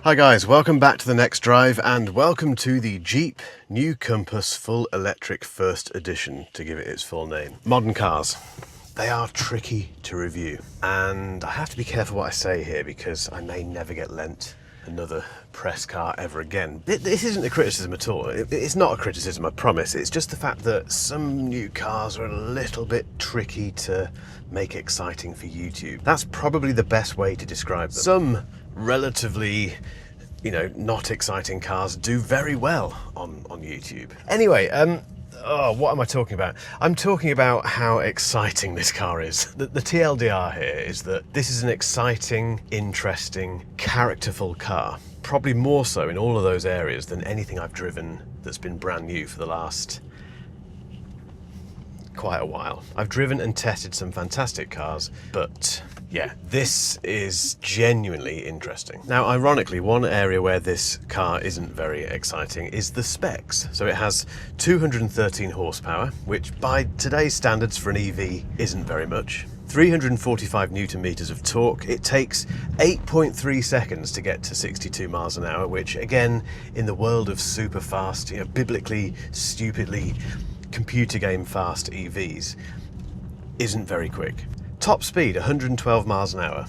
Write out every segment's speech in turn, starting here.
Hi guys, welcome back to The Next Drive and welcome to the Jeep New Compass Full Electric First Edition, to give it its full name. Modern cars, they are tricky to review, and I have to be careful what I say here because I may never get lent another press car ever again. This isn't a criticism at all. It's not a criticism, I promise. It's just the fact that some new cars are a little bit tricky to make exciting for YouTube. That's probably the best way to describe them. Some relatively, not exciting cars do very well on YouTube. Anyway, what am I talking about? I'm talking about how exciting this car is. The TLDR here is that this is an exciting, interesting, characterful car. Probably more so in all of those areas than anything I've driven that's been brand new for the last quite a while. I've driven and tested some fantastic cars, but yeah, this is genuinely interesting. Now, ironically, one area where this car isn't very exciting is the specs. So it has 213 horsepower, which by today's standards for an EV isn't very much. 345 newton meters of torque. It takes 8.3 seconds to get to 62 miles an hour, which again, in the world of super fast, biblically, stupidly, computer game fast EVs, isn't very quick. Top speed, 112 miles an hour.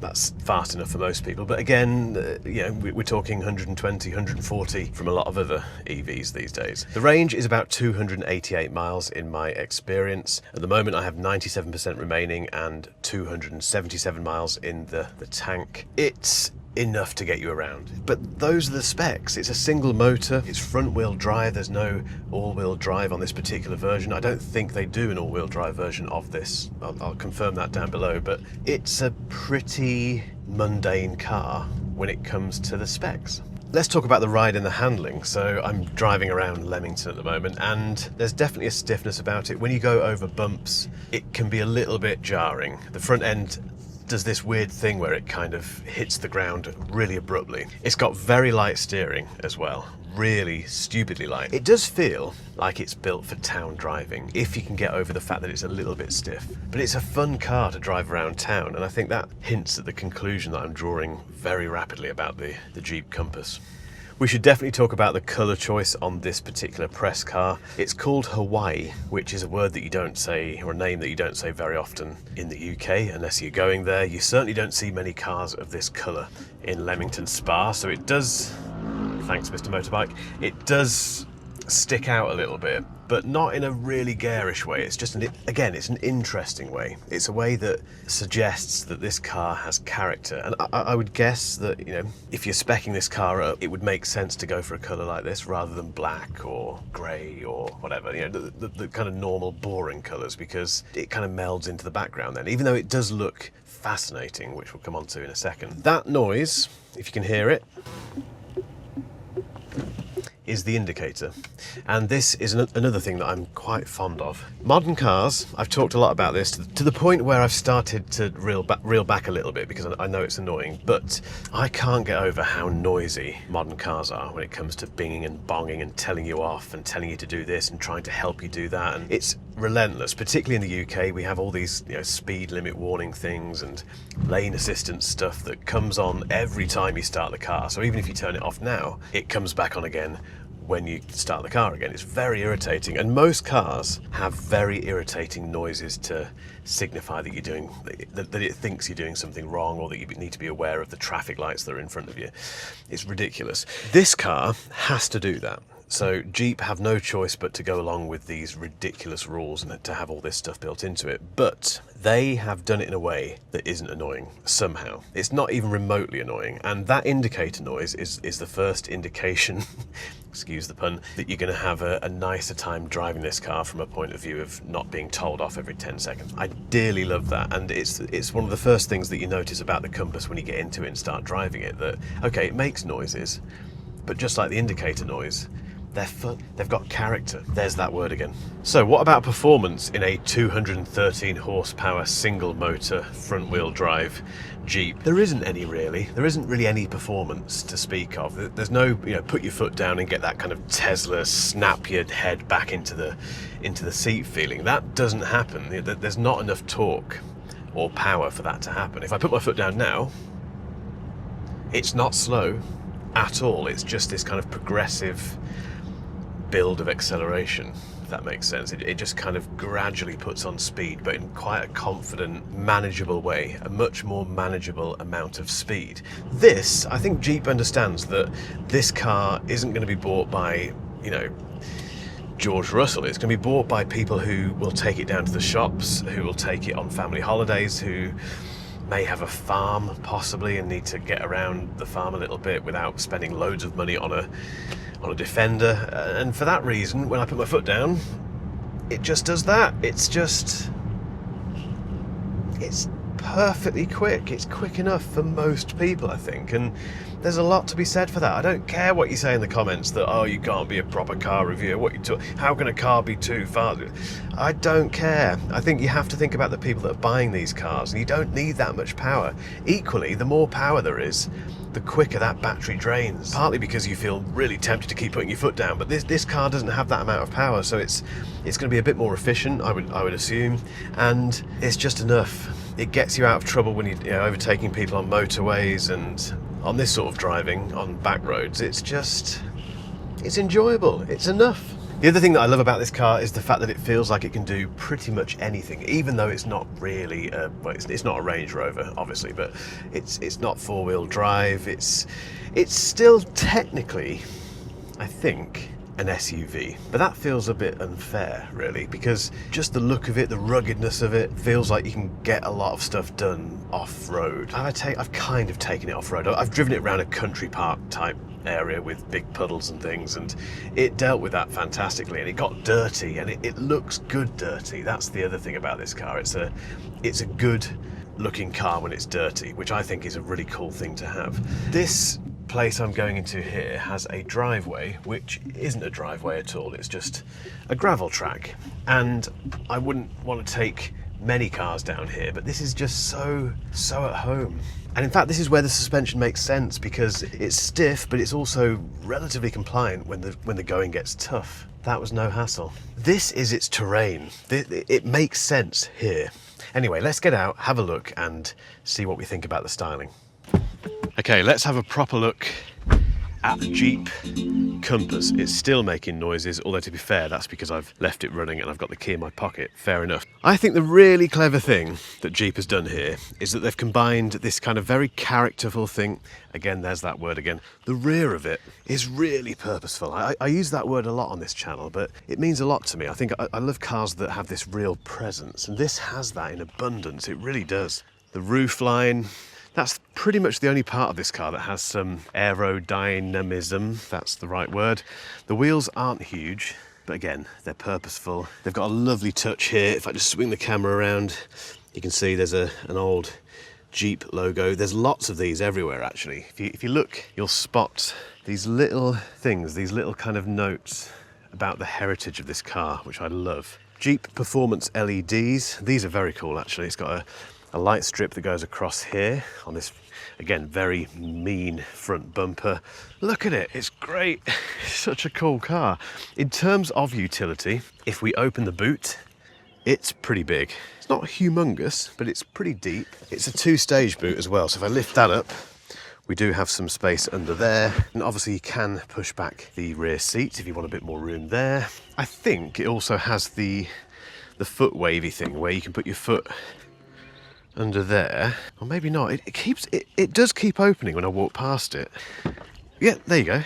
That's fast enough for most people, but again, we're talking 120, 140 from a lot of other EVs these days. The range is about 288 miles in my experience. At the moment, I have 97% remaining and 277 miles in the tank. It's enough to get you around. But those are the specs. It's a single motor, it's front wheel drive, there's no all-wheel drive on this particular version. I don't think they do an all-wheel drive version of this. I'll confirm that down below, but it's a pretty mundane car when it comes to the specs. Let's talk about the ride and the handling. So I'm driving around Leamington at the moment, and there's definitely a stiffness about it. When you go over bumps, it can be a little bit jarring. The front end does this weird thing where it kind of hits the ground really abruptly. It's got very light steering as well, really stupidly light. It does feel like it's built for town driving, if you can get over the fact that it's a little bit stiff. But it's a fun car to drive around town, and I think that hints at the conclusion that I'm drawing very rapidly about the Jeep Compass. We should definitely talk about the colour choice on this particular press car. It's called Hawaii, which is a word that you don't say, or a name that you don't say very often in the UK, unless you're going there. You certainly don't see many cars of this colour in Leamington Spa, so it does, thanks Mr. Motorbike, it does stick out a little bit, but not in a really garish way. It's just, it's an interesting way. It's a way that suggests that this car has character. And I would guess that, if you're speccing this car up, it would make sense to go for a colour like this rather than black or grey or whatever, the kind of normal boring colours, because it kind of melds into the background then, even though it does look fascinating, which we'll come on to in a second. That noise, if you can hear it, is the indicator. And this is another thing that I'm quite fond of. Modern cars, I've talked a lot about this to the point where I've started to reel back a little bit because I know it's annoying, but I can't get over how noisy modern cars are when it comes to binging and bonging and telling you off and telling you to do this and trying to help you do that. And it's relentless, particularly in the UK. We have all these speed limit warning things and lane assistance stuff that comes on every time you start the car. So even if you turn it off now, it comes back on again when you start the car again. It's very irritating, and most cars have very irritating noises to signify that that it thinks you're doing something wrong, or that you need to be aware of the traffic lights that are in front of you. It's ridiculous. This car has to do that. So Jeep have no choice but to go along with these ridiculous rules and to have all this stuff built into it. But they have done it in a way that isn't annoying somehow. It's not even remotely annoying. And that indicator noise is the first indication, excuse the pun, that you're going to have a nicer time driving this car from a point of view of not being told off every 10 seconds. I dearly love that. And it's one of the first things that you notice about the Compass when you get into it and start driving it, that, okay, it makes noises, but just like the indicator noise, they're fun, they've got character. There's that word again. So what about performance in a 213 horsepower single motor front wheel drive Jeep? There isn't any really. There isn't really any performance to speak of. There's no, put your foot down and get that kind of Tesla snap your head back into the seat feeling. That doesn't happen. There's not enough torque or power for that to happen. If I put my foot down now, It's not slow at all. It's just this kind of progressive build of acceleration, if that makes sense. It just kind of gradually puts on speed, but in quite a confident, manageable way, a much more manageable amount of speed. This, I think Jeep understands that this car isn't going to be bought by, you know, George Russell. It's going to be bought by people who will take it down to the shops, who will take it on family holidays, who may have a farm possibly and need to get around the farm a little bit without spending loads of money on a Defender. And for that reason, when I put my foot down, it just does that. It's perfectly quick. It's quick enough for most people, I think, and there's a lot to be said for that. I don't care what you say in the comments that, oh, you can't be a proper car reviewer, how can a car be too fast? I don't care. I think you have to think about the people that are buying these cars, and you don't need that much power. Equally, the more power there is, the quicker that battery drains. Partly because you feel really tempted to keep putting your foot down, but this car doesn't have that amount of power, so it's going to be a bit more efficient, I would assume, and it's just enough. It gets you out of trouble when you're overtaking people on motorways and on this sort of driving on back roads. It's enjoyable. It's enough. The other thing that I love about this car is the fact that it feels like it can do pretty much anything, even though it's not really, well, it's not a Range Rover, obviously, but it's not four-wheel drive. It's still technically, I think, an SUV, but that feels a bit unfair, really, because just the look of it, the ruggedness of it, feels like you can get a lot of stuff done off-road. I've kind of taken it off-road. I've driven it around a country park type area with big puddles and things, and it dealt with that fantastically, and it got dirty, and it looks good dirty. That's the other thing about this car. It's a good looking car when it's dirty, which I think is a really cool thing to have. This place I'm going into here has a driveway, which isn't a driveway at all. It's just a gravel track, and I wouldn't want to take many cars down here, but this is just so at home. And in fact, this is where the suspension makes sense, because it's stiff, but it's also relatively compliant when the going gets tough. That was no hassle. This is its terrain. It makes sense here. Anyway, let's get out, have a look, and see what we think about the styling. Okay, let's have a proper look at the Jeep Compass. It's still making noises, although to be fair, that's because I've left it running and I've got the key in my pocket. Fair enough. I think the really clever thing that Jeep has done here is that they've combined this kind of very characterful thing. Again, there's that word again. The rear of it is really purposeful. I use that word a lot on this channel, but it means a lot to me. I think I love cars that have this real presence, and this has that in abundance. It really does. The roof line, that's pretty much the only part of this car that has some aerodynamism, that's the right word. The wheels aren't huge, but again, they're purposeful. They've got a lovely touch here. If I just swing the camera around, you can see there's an old Jeep logo. There's lots of these everywhere, actually. If you look, you'll spot these little things, these little kind of notes about the heritage of this car, which I love. Jeep Performance LEDs. These are very cool, actually. It's got a light strip that goes across here on this, again, very mean front bumper. Look at it, it's great. It's such a cool car. In terms of utility, if we open the boot, it's pretty big. It's not humongous, but it's pretty deep. It's a two-stage boot as well, so if I lift that up, we do have some space under there. And obviously you can push back the rear seats if you want a bit more room there. I think it also has the foot wavy thing where you can put your foot under there, or maybe not. It does keep opening when I walk past it. Yeah, there you go.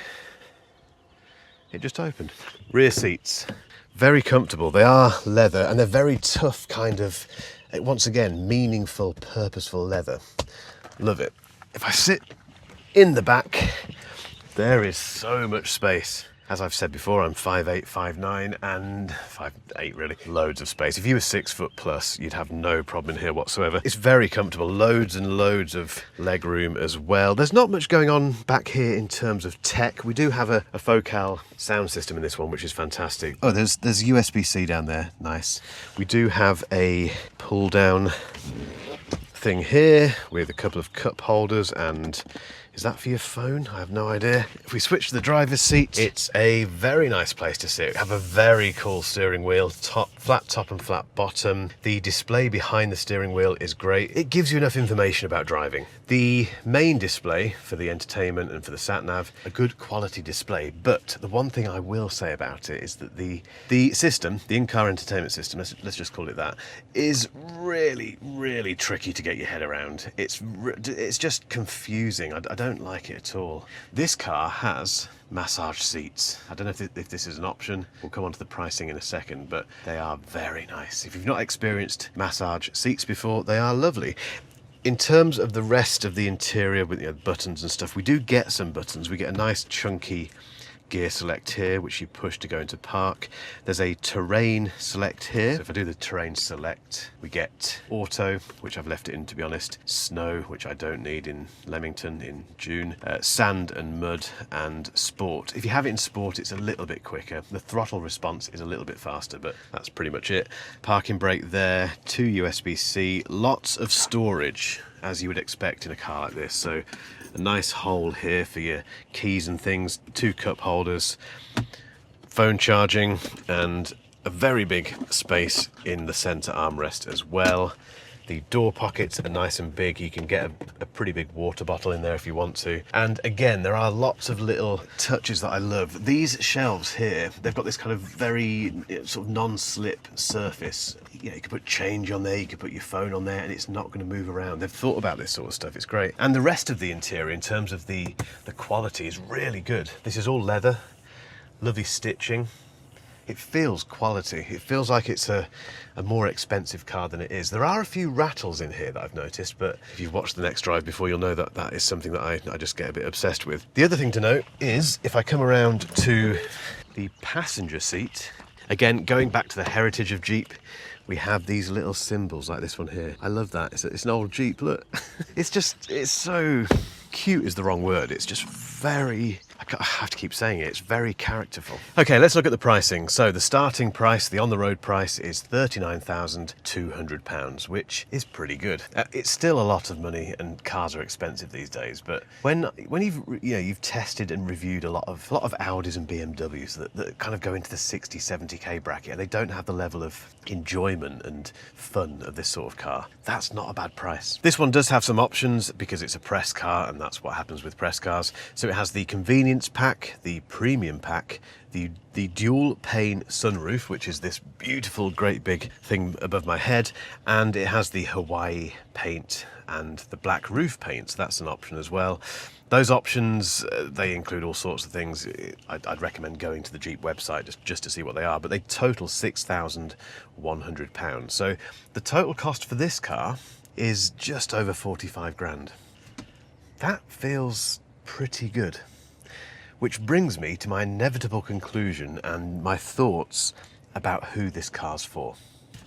It just opened. Rear seats, very comfortable. They are leather, and they're very tough kind of, once again, meaningful, purposeful leather. Love it. If I sit in the back, there is so much space. As I've said before, I'm 5'8", 5'9", and 5'8", really. Loads of space. If you were 6 foot plus, you'd have no problem in here whatsoever. It's very comfortable. Loads and loads of leg room as well. There's not much going on back here in terms of tech. We do have a Focal sound system in this one, which is fantastic. Oh, there's USB-C down there. Nice. We do have a pull-down thing here with a couple of cup holders, and Is that for your phone? I have no idea. If we switch to the driver's seat, it's a very nice place to sit. We have a very cool steering wheel, flat top and flat bottom. The display behind the steering wheel is great. It gives you enough information about driving. The main display for the entertainment and for the sat-nav, a good quality display, but the one thing I will say about it is that the system, the in-car entertainment system, let's just call it that, is really, really tricky to get your head around. It's just confusing. I don't like it at all. This car has massage seats. I don't know if this is an option. We'll come on to the pricing in a second, but they are very nice. If you've not experienced massage seats before, they are lovely. In terms of the rest of the interior with buttons and stuff, we do get some buttons. We get a nice chunky gear select here, which you push to go into park. There's a terrain select here. So if I do the terrain select, we get auto, which I've left it in, to be honest, snow, which I don't need in Leamington in June, sand and mud, and sport. If you have it in sport, it's a little bit quicker. The throttle response is a little bit faster, but that's pretty much it. Parking brake there, 2 USB-C, lots of storage, as you would expect in a car like this. So a nice hole here for your keys and things, 2 cup holders, phone charging, and a very big space in the center armrest as well. The door pockets are nice and big. You can get a pretty big water bottle in there if you want to. And again, there are lots of little touches that I love. These shelves here, they've got this kind of very sort of non-slip surface. You know, you can put change on there, you can put your phone on there, and it's not going to move around. They've thought about this sort of stuff. It's great. And the rest of the interior, in terms of the quality, is really good. This is all leather, lovely stitching. It feels quality. It feels like it's a more expensive car than it is. There are a few rattles in here that I've noticed, but if you've watched The Next Drive before, you'll know that that is something that I just get a bit obsessed with. The other thing to note is, if I come around to the passenger seat, again, going back to the heritage of Jeep, we have these little symbols like this one here. I love that. It's an old Jeep, look. It's so cute is the wrong word. It's just very, I have to keep saying it, it's very characterful. Okay, let's look at the pricing. So the starting price, the on-the-road price, is £39,200, which is pretty good. It's still a lot of money, and cars are expensive these days, but when you've tested and reviewed a lot of Audis and BMWs that kind of go into the 60, 70k bracket, and they don't have the level of enjoyment and fun of this sort of car, that's not a bad price. This one does have some options because it's a press car, and that's what happens with press cars. So it has the convenience pack, the premium pack, the dual pane sunroof, which is this beautiful, great big thing above my head, and it has the Hawaii paint and the black roof paint, so that's an option as well. Those options, they include all sorts of things. I'd recommend going to the Jeep website just to see what they are, but they total £6,100. So the total cost for this car is just over 45 grand. That feels pretty good. Which brings me to my inevitable conclusion and my thoughts about who this car's for.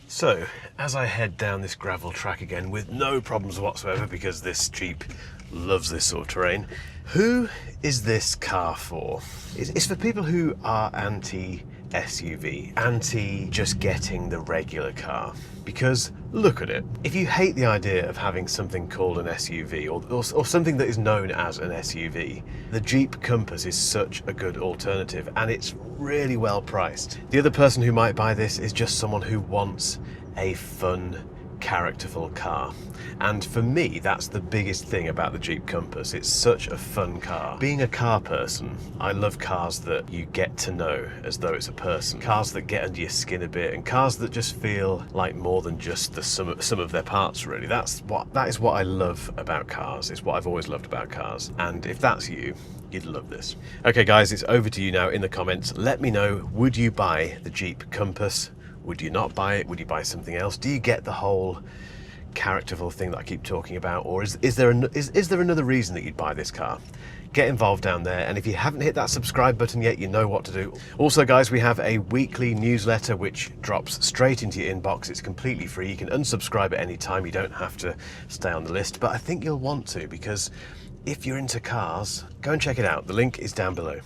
So, as I head down this gravel track again with no problems whatsoever, because this Jeep loves this sort of terrain, who is this car for? It's for people who are anti-SUV, anti just getting the regular car. Because look at it. If you hate the idea of having something called an SUV or something that is known as an SUV, the Jeep Compass is such a good alternative, and it's really well priced. The other person who might buy this is just someone who wants a fun, characterful car. And for me, that's the biggest thing about the Jeep Compass. It's such a fun car. Being a car person, I love cars that you get to know as though it's a person. Cars that get under your skin a bit, and cars that just feel like more than just the sum of their parts, really. That is what I love about cars. It's what I've always loved about cars. And if that's you, you'd love this. Okay guys, it's over to you now in the comments. Let me know, would you buy the Jeep Compass? Would you not buy it? Would you buy something else? Do you get the whole characterful thing that I keep talking about, or is there another reason that you'd buy this car? Get involved down there, and if you haven't hit that subscribe button yet, you know what to do. Also guys, we have a weekly newsletter which drops straight into your inbox. It's completely free. You can unsubscribe at any time. You don't have to stay on the list, but I think you'll want to, because if you're into cars, go and check it out. The link is down below.